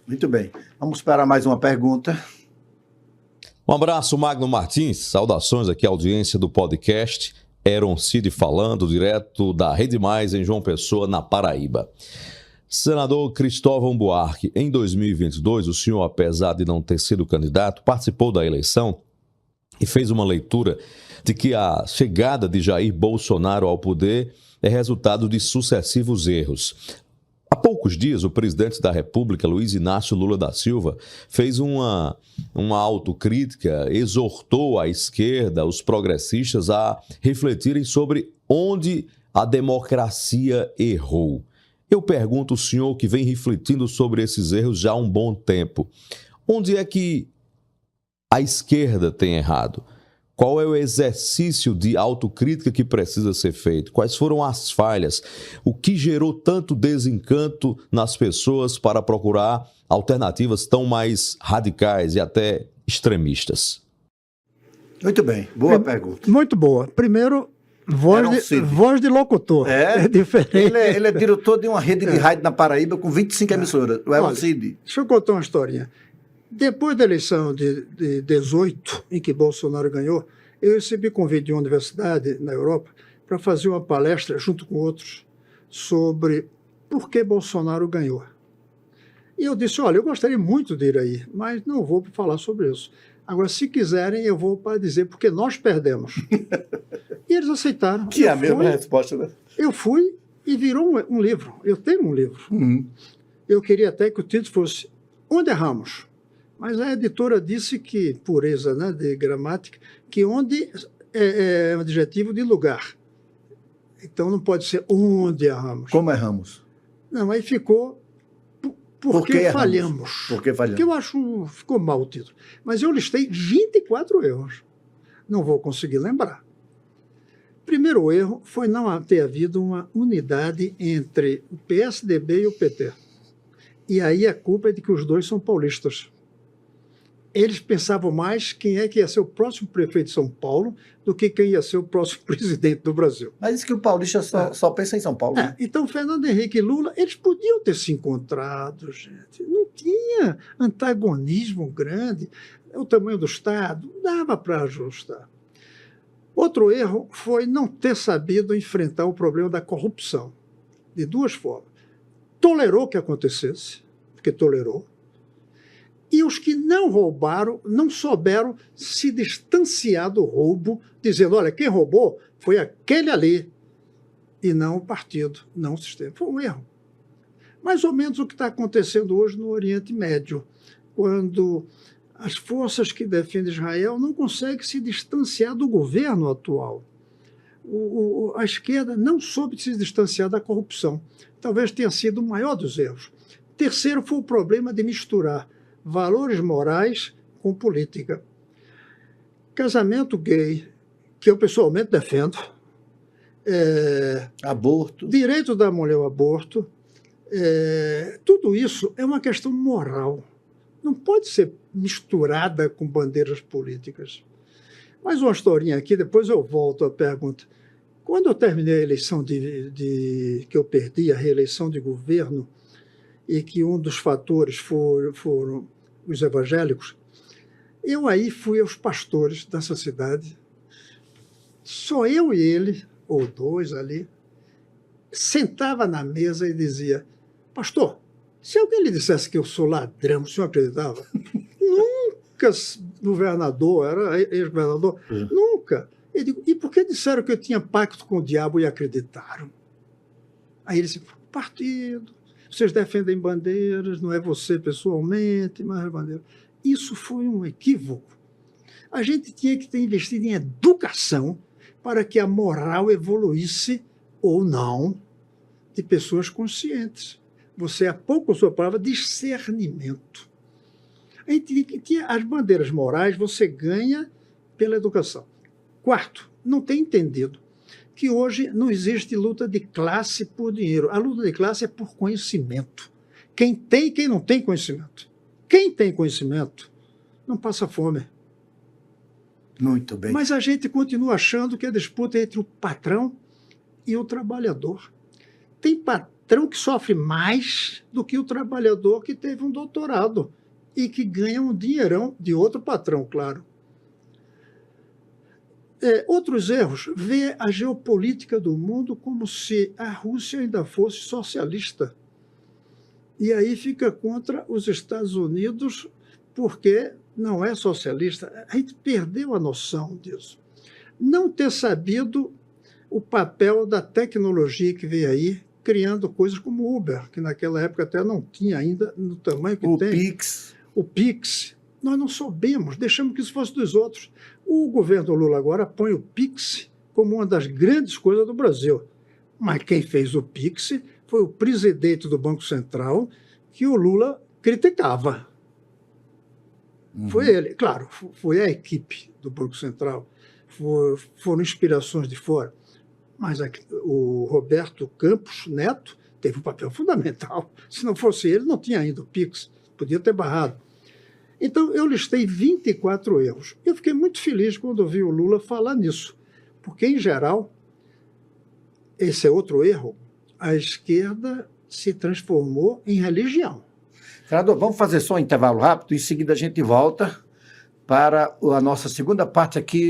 Muito bem. Vamos para mais uma pergunta. Um abraço, Magno Martins. Saudações aqui à audiência do podcast. Eron Cid falando direto da Rede Mais em João Pessoa, na Paraíba. Senador Cristóvão Buarque, em 2022, o senhor, apesar de não ter sido candidato, participou da eleição e fez uma leitura de que a chegada de Jair Bolsonaro ao poder é resultado de sucessivos erros. Há poucos dias, o presidente da República, Luiz Inácio Lula da Silva, fez uma autocrítica, exortou a esquerda, os progressistas, a refletirem sobre onde a democracia errou. Eu pergunto ao senhor, que vem refletindo sobre esses erros já há um bom tempo, onde é que a esquerda tem errado? Qual é o exercício de autocrítica que precisa ser feito? Quais foram as falhas? O que gerou tanto desencanto nas pessoas para procurar alternativas tão mais radicais e até extremistas? Muito bem, boa pergunta. Muito boa. Primeiro, voz de locutor. É diferente. Ele é diretor de uma rede de rádio na Paraíba com 25 emissoras. O Eron Cid. Deixa eu contar uma historinha. Depois da eleição de 18, em que Bolsonaro ganhou, eu recebi convite de uma universidade na Europa para fazer uma palestra, junto com outros, sobre por que Bolsonaro ganhou. E eu disse, olha, eu gostaria muito de ir aí, mas não vou falar sobre isso. Agora, se quiserem, eu vou para dizer porque nós perdemos. E eles aceitaram. Que é a mesma resposta, né? Eu fui e virou um livro. Eu tenho um livro. Eu queria até que o título fosse Onde Erramos? Mas a editora disse que, pureza, né, de gramática, que onde é um adjetivo de lugar. Então não pode ser onde erramos. Como erramos? Não, aí ficou porque falhamos. Porque falhamos. Que eu acho ficou mal o título. Mas eu listei 24 erros. Não vou conseguir lembrar. Primeiro erro foi não ter havido uma unidade entre o PSDB e o PT. E aí a culpa é de que os dois são paulistas. Eles pensavam mais quem é que ia ser o próximo prefeito de São Paulo do que quem ia ser o próximo presidente do Brasil. Mas isso que o paulista só pensa em São Paulo. Né? Então, Fernando Henrique e Lula, eles podiam ter se encontrado, gente. Não tinha antagonismo grande. O tamanho do Estado dava para ajustar. Outro erro foi não ter sabido enfrentar o problema da corrupção, de duas formas. Tolerou que acontecesse, porque tolerou. E os que não roubaram, não souberam se distanciar do roubo, dizendo, olha, quem roubou foi aquele ali, e não o partido, não o sistema. Foi um erro. Mais ou menos o que está acontecendo hoje no Oriente Médio, quando as forças que defendem Israel não conseguem se distanciar do governo atual. A esquerda não soube se distanciar da corrupção. Talvez tenha sido o maior dos erros. Terceiro foi o problema de misturar valores morais com política. Casamento gay, que eu pessoalmente defendo, aborto, direito da mulher ao aborto, tudo isso é uma questão moral. Não pode ser misturada com bandeiras políticas. Mais uma historinha aqui, depois eu volto à pergunta. Quando eu terminei a eleição que eu perdi, a reeleição de governo, e que um dos fatores foram os evangélicos, eu aí fui aos pastores dessa cidade, só eu e ele, ou dois ali, sentava na mesa e dizia, pastor, se alguém lhe dissesse que eu sou ladrão, o senhor acreditava? Nunca, governador, era ex-governador, nunca. Eu digo, e por que disseram que eu tinha pacto com o diabo e acreditaram? Aí ele disse, partido, vocês defendem bandeiras, não é você pessoalmente, mas é bandeira. Isso foi um equívoco. A gente tinha que ter investido em educação para que a moral evoluísse, ou não, de pessoas conscientes. Você, há pouco, a sua palavra, discernimento. A gente tinha as bandeiras morais, você ganha pela educação. Quarto, não tem entendido que hoje não existe luta de classe por dinheiro. A luta de classe é por conhecimento. Quem tem e quem não tem conhecimento. Quem tem conhecimento não passa fome. Muito bem. Mas a gente continua achando que a disputa é entre o patrão e o trabalhador. patrão que sofre mais do que o trabalhador que teve um doutorado e que ganha um dinheirão de outro patrão, claro. Outros erros, ver a geopolítica do mundo como se a Rússia ainda fosse socialista. E aí fica contra os Estados Unidos porque não é socialista. A gente perdeu a noção disso. Não ter sabido o papel da tecnologia que veio aí, criando coisas como o Uber, que naquela época até não tinha ainda no tamanho que tem. Pix. O Pix. Nós não soubemos, deixamos que isso fosse dos outros. O governo Lula agora põe o Pix como uma das grandes coisas do Brasil. Mas quem fez o Pix foi o presidente do Banco Central, que o Lula criticava. Foi ele, claro, foi a equipe do Banco Central, foram inspirações de fora. Mas o Roberto Campos Neto teve um papel fundamental. Se não fosse ele, não tinha ainda o Pix, podia ter barrado. Então, eu listei 24 erros. Eu fiquei muito feliz quando vi o Lula falar nisso, porque, em geral, esse é outro erro, a esquerda se transformou em religião. Senador, vamos fazer só um intervalo rápido, em seguida a gente volta para a nossa segunda parte aqui